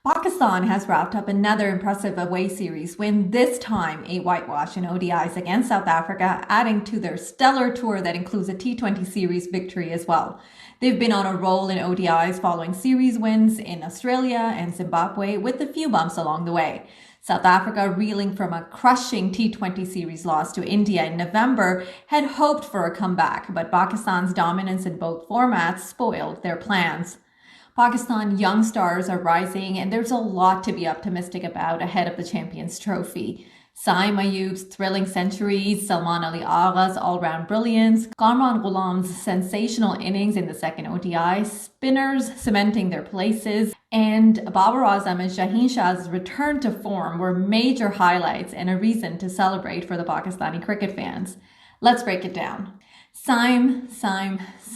Pakistan has wrapped up another impressive away series win, this time a whitewash in ODIs against South Africa, adding to their stellar tour that includes a T20 series victory as well. They've been on a roll in ODIs following series wins in Australia and Zimbabwe, with a few bumps along the way. South Africa, reeling from a crushing T20 series loss to India in November, had hoped for a comeback, but Pakistan's dominance in both formats spoiled their plans. Pakistan young stars are rising, and there's a lot to be optimistic about ahead of the Champions Trophy. Saim Ayub's thrilling centuries, Salman Ali Agha's all-round brilliance, Kamran Ghulam's sensational innings in the second ODI, spinners cementing their places, and BABAR-RIZWAN and Shaheen Shah's return to form were major highlights and a reason to celebrate for the Pakistani cricket fans. Let's break it down. Saim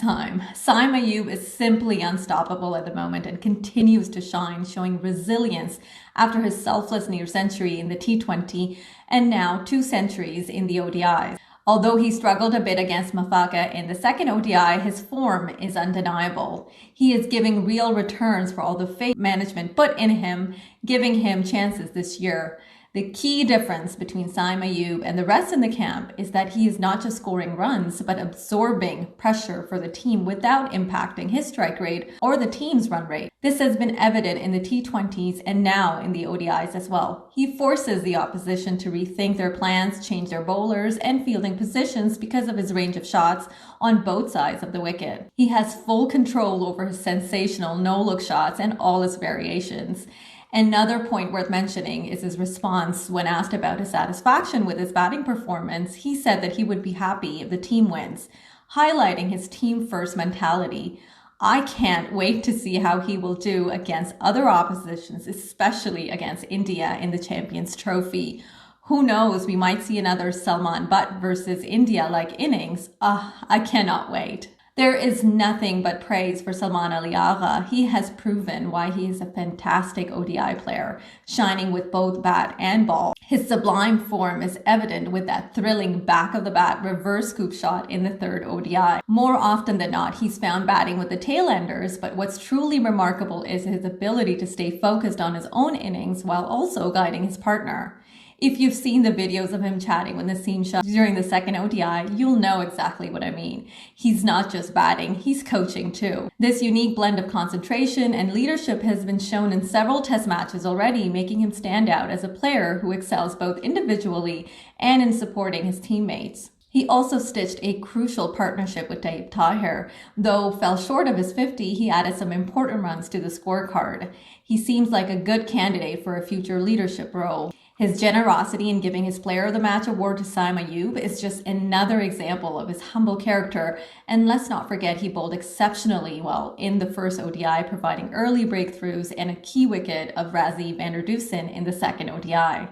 Ayub is simply unstoppable at the moment and continues to shine, showing resilience after his selfless near century in the T20 and now 2 centuries in the ODIs. Although he struggled a bit against PAK in the second ODI, his form is undeniable. He is giving real returns for all the faith management put in him, giving him chances this year. The key difference between Saim Ayub and the rest in the camp is that he is not just scoring runs, but absorbing pressure for the team without impacting his strike rate or the team's run rate. This has been evident in the T20s and now in the ODIs as well. He forces the opposition to rethink their plans, change their bowlers and fielding positions because of his range of shots on both sides of the wicket. He has full control over his sensational no-look shots and all his variations. Another point worth mentioning is his response when asked about his satisfaction with his batting performance. He said that he would be happy if the team wins, highlighting his team-first mentality. I can't wait to see how he will do against other oppositions, especially against India in the Champions Trophy. Who knows, we might see another Salman Butt versus India-like innings. I cannot wait. There is nothing but praise for Salman Ali Agha. He has proven why he is a fantastic ODI player, shining with both bat and ball. His sublime form is evident with that thrilling back-of-the-bat reverse scoop shot in the third ODI. More often than not, he's found batting with the tail-enders, but what's truly remarkable is his ability to stay focused on his own innings while also guiding his partner. If you've seen the videos of him chatting with Naseem Shah during the second ODI, you'll know exactly what I mean. He's not just batting, he's coaching too. This unique blend of concentration and leadership has been shown in several test matches already, making him stand out as a player who excels both individually and in supporting his teammates. He also stitched a crucial partnership with Tahir. Though fell short of his 50, he added some important runs to the scorecard. He seems like a good candidate for a future leadership role. His generosity in giving his Player of the Match award to Saim Ayub is just another example of his humble character. And let's not forget he bowled exceptionally well in the first ODI, providing early breakthroughs and a key wicket of Raziv van der Dusen in the second ODI.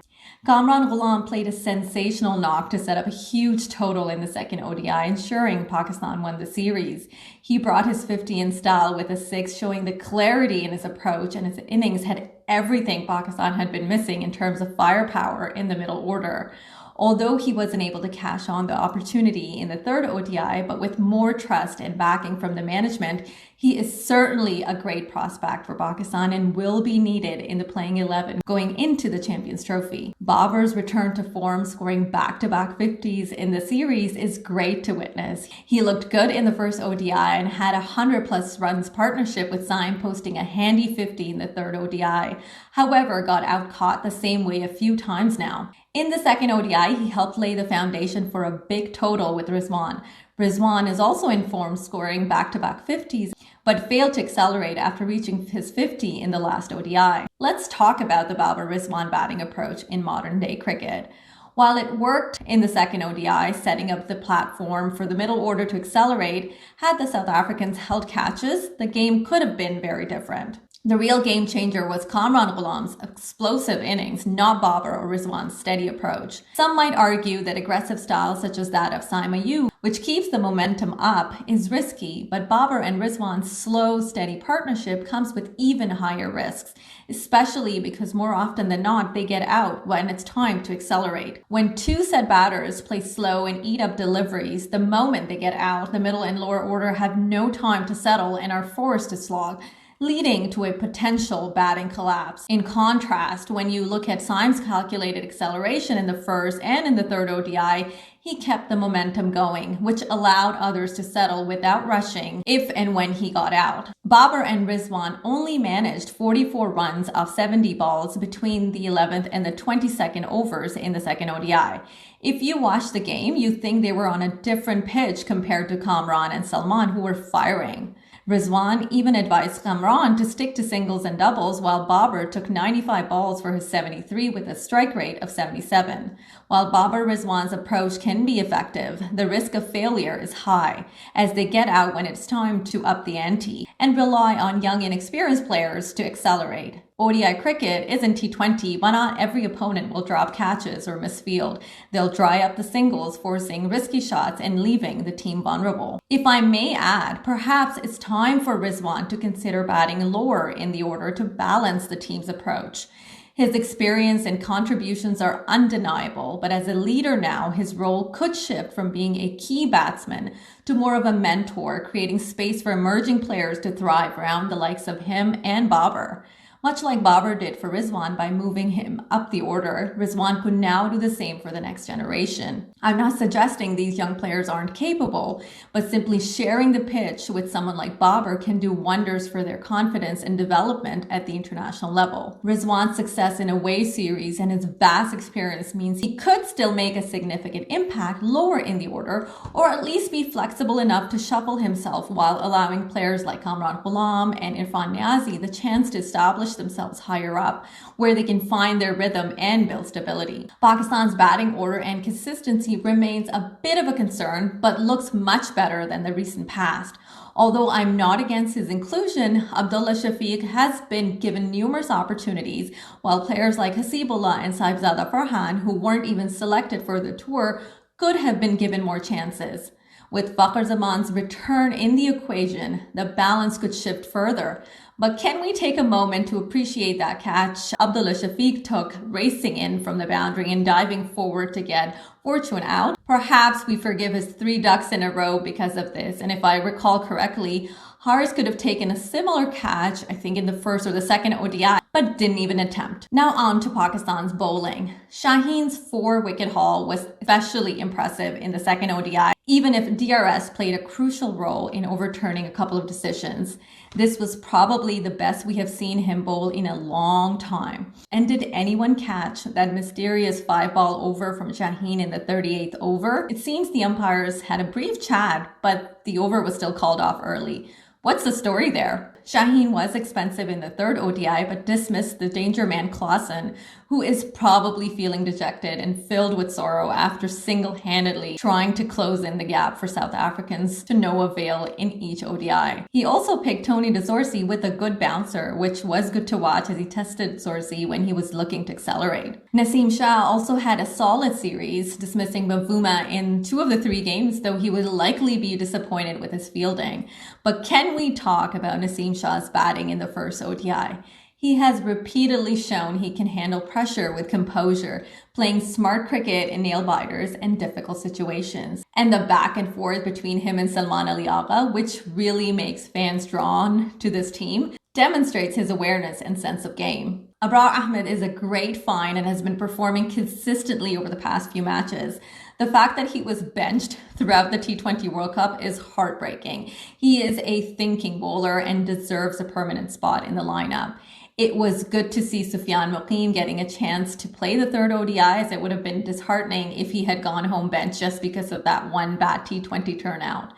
Kamran Ghulam played a sensational knock to set up a huge total in the second ODI, ensuring Pakistan won the series. He brought his 50 in style with a 6, showing the clarity in his approach, and his innings had everything Pakistan had been missing in terms of firepower in the middle order. Although he wasn't able to cash on the opportunity in the third ODI, but with more trust and backing from the management, he is certainly a great prospect for Pakistan and will be needed in the playing 11 going into the Champions Trophy. Babar's return to form, scoring back-to-back 50s in the series, is great to witness. He looked good in the first ODI and had a 100-plus runs partnership with Saim, posting a handy 50 in the third ODI. However, got out-caught the same way a few times now. In the second ODI, he helped lay the foundation for a big total with Rizwan. Rizwan is also in form, scoring back-to-back 50s, but failed to accelerate after reaching his 50 in the last ODI. Let's talk about the BABAR-RIZWAN batting approach in modern-day cricket. While it worked in the second ODI, setting up the platform for the middle order to accelerate, had the South Africans held catches, the game could have been very different. The real game changer was Kamran Ghulam's explosive innings, not Babar or Rizwan's steady approach. Some might argue that aggressive styles such as that of Saim Ayub, which keeps the momentum up, is risky, but Babar and Rizwan's slow, steady partnership comes with even higher risks, especially because more often than not, they get out when it's time to accelerate. When two set batters play slow and eat up deliveries, the moment they get out, the middle and lower order have no time to settle and are forced to slog. leading to a potential batting collapse. In contrast, when you look at Saim's calculated acceleration in the first and in the third ODI, he kept the momentum going, which allowed others to settle without rushing if and when he got out. Babar and Rizwan only managed 44 runs off 70 balls between the 11th and the 22nd overs in the second ODI. If you watch the game, you think they were on a different pitch compared to Kamran and Salman, who were firing. Rizwan even advised Kamran to stick to singles and doubles, while Babar took 95 balls for his 73 with a strike rate of 77. While Babar-Rizwan's approach can be effective, the risk of failure is high, as they get out when it's time to up the ante and rely on young, inexperienced players to accelerate. ODI cricket isn't T20, but not every opponent will drop catches or misfield. They'll dry up the singles, forcing risky shots and leaving the team vulnerable. If I may add, perhaps it's time for Rizwan to consider batting lower in the order to balance the team's approach. His experience and contributions are undeniable, but as a leader now, his role could shift from being a key batsman to more of a mentor, creating space for emerging players to thrive around the likes of him and Babar. Much like Babar did for Rizwan by moving him up the order, Rizwan could now do the same for the next generation. I'm not suggesting these young players aren't capable, but simply sharing the pitch with someone like Babar can do wonders for their confidence and development at the international level. Rizwan's success in away series and his vast experience means he could still make a significant impact lower in the order, or at least be flexible enough to shuffle himself while allowing players like Kamran Ghulam and Irfan Niazi the chance to establish themselves higher up, where they can find their rhythm and build stability. Pakistan's batting order and consistency remains a bit of a concern, but looks much better than the recent past. Although I'm not against his inclusion, Abdullah Shafiq has been given numerous opportunities, while players like Hasibullah and Saibzada Farhan, who weren't even selected for the tour, could have been given more chances. With Fakhar Zaman's return in the equation, the balance could shift further. But can we take a moment to appreciate that catch Abdullah Shafiq took, racing in from the boundary and diving forward to get Fortune out? Perhaps we forgive his 3 ducks in a row because of this. And if I recall correctly, Haris could have taken a similar catch, I think in the first or the second ODI, but didn't even attempt. Now on to Pakistan's bowling. Shaheen's 4-wicket haul was especially impressive in the second ODI, even if DRS played a crucial role in overturning a couple of decisions. This was probably the best we have seen him bowl in a long time. And did anyone catch that mysterious 5-ball over from Shaheen in the 38th over? It seems the umpires had a brief chat, but the over was still called off early. What's the story there? Shaheen was expensive in the third ODI, but dismissed the danger man Clausen, who is probably feeling dejected and filled with sorrow after single-handedly trying to close in the gap for South Africans to no avail in each ODI. He also picked Tony de Zorzi with a good bouncer, which was good to watch as he tested Zorzi when he was looking to accelerate. Naseem Shah also had a solid series, dismissing Bavuma in 2 of the 3 games, though he would likely be disappointed with his fielding. But can we talk about Naseem Shah's batting in the first ODI? He has repeatedly shown he can handle pressure with composure, playing smart cricket in nail-biters and difficult situations. And the back and forth between him and Salman Ali Agha, which really makes fans drawn to this team, demonstrates his awareness and sense of game. Abrar Ahmed is a great find and has been performing consistently over the past few matches. The fact that he was benched throughout the T20 World Cup is heartbreaking. He is a thinking bowler and deserves a permanent spot in the lineup. It was good to see Sufyan Muqim getting a chance to play the third ODI, as it would have been disheartening if he had gone home bench just because of that one bad T20 turnout.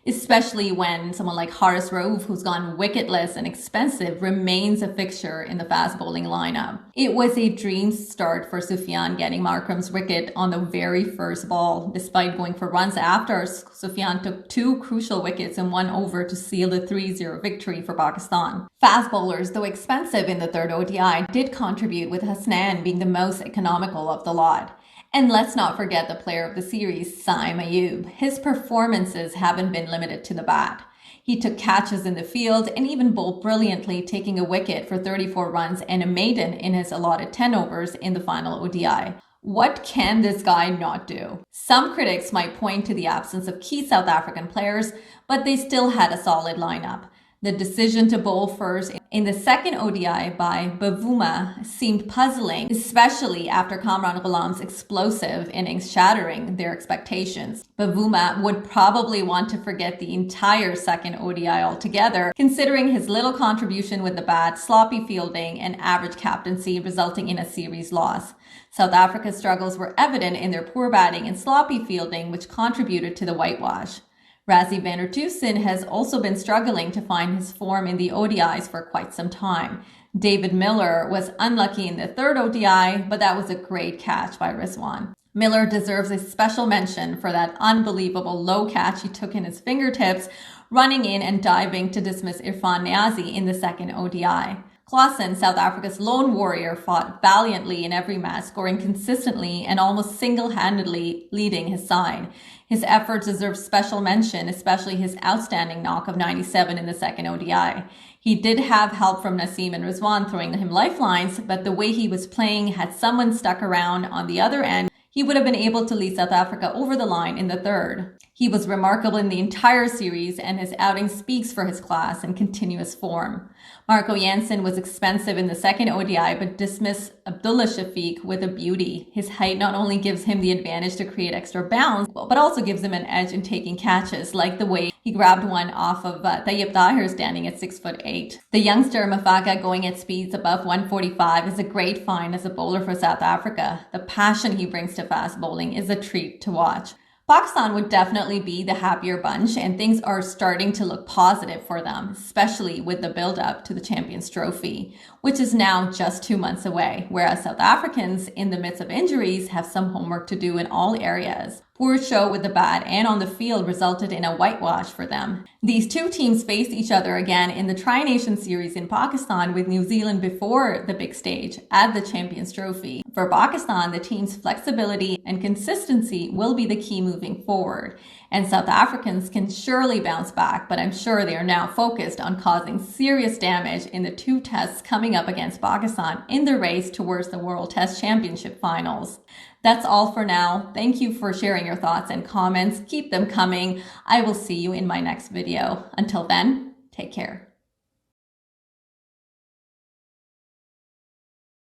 Especially when someone like Haris Rauf, who's gone wicketless and expensive, remains a fixture in the fast bowling lineup. It was a dream start for Sufyan, getting Markram's wicket on the very first ball, despite going for runs after. Sufyan took 2 crucial wickets in 1 over to seal the 3-0 victory for Pakistan. Fast bowlers, though expensive in the third ODI, did contribute, with Hasnan being the most economical of the lot. And let's not forget the player of the series, Saim Ayub. His performances haven't been limited to the bat. He took catches in the field and even bowled brilliantly, taking a wicket for 34 runs and a maiden in his allotted 10 overs in the final ODI. What can this guy not do? Some critics might point to the absence of key South African players, but they still had a solid lineup. The decision to bowl first in the second ODI by Bavuma seemed puzzling, especially after Kamran Ghulam's explosive innings shattering their expectations. Bavuma would probably want to forget the entire second ODI altogether, considering his little contribution with the bat, sloppy fielding, and average captaincy resulting in a series loss. South Africa's struggles were evident in their poor batting and sloppy fielding, which contributed to the whitewash. Rassie van der Tussen has also been struggling to find his form in the ODIs for quite some time. David Miller was unlucky in the third ODI, but that was a great catch by Rizwan. Miller deserves a special mention for that unbelievable low catch he took in his fingertips, running in and diving to dismiss Irfan Niazi in the second ODI. Klaasen, South Africa's lone warrior, fought valiantly in every match, scoring consistently and almost single-handedly leading his side. His efforts deserve special mention, especially his outstanding knock of 97 in the second ODI. He did have help from Naseem and Rizwan throwing him lifelines, but the way he was playing, had someone stuck around on the other end, he would have been able to lead South Africa over the line in the third. He was remarkable in the entire series, and his outing speaks for his class and continuous form. Marco Jansen was expensive in the second ODI, but dismissed Abdullah Shafiq with a beauty. His height not only gives him the advantage to create extra bounds, but also gives him an edge in taking catches, like the way he grabbed one off of Tayyip Tahir standing at 6'8". The youngster Mafaka, going at speeds above 145, is a great find as a bowler for South Africa. The passion he brings to fast bowling is a treat to watch. Pakistan would definitely be the happier bunch, and things are starting to look positive for them, especially with the build-up to the Champions Trophy, which is now just 2 months away, whereas South Africans, in the midst of injuries, have some homework to do in all areas. Poor show with the bat and on the field resulted in a whitewash for them. These two teams faced each other again in the Tri-Nation Series in Pakistan, with New Zealand before the big stage at the Champions Trophy. For Pakistan, the team's flexibility and consistency will be the key moving forward. And South Africans can surely bounce back, but I'm sure they are now focused on causing serious damage in the two tests coming up against Pakistan in the race towards the World Test Championship Finals. That's all for now. Thank you for sharing your thoughts and comments. Keep them coming. I will see you in my next video. Until then, take care.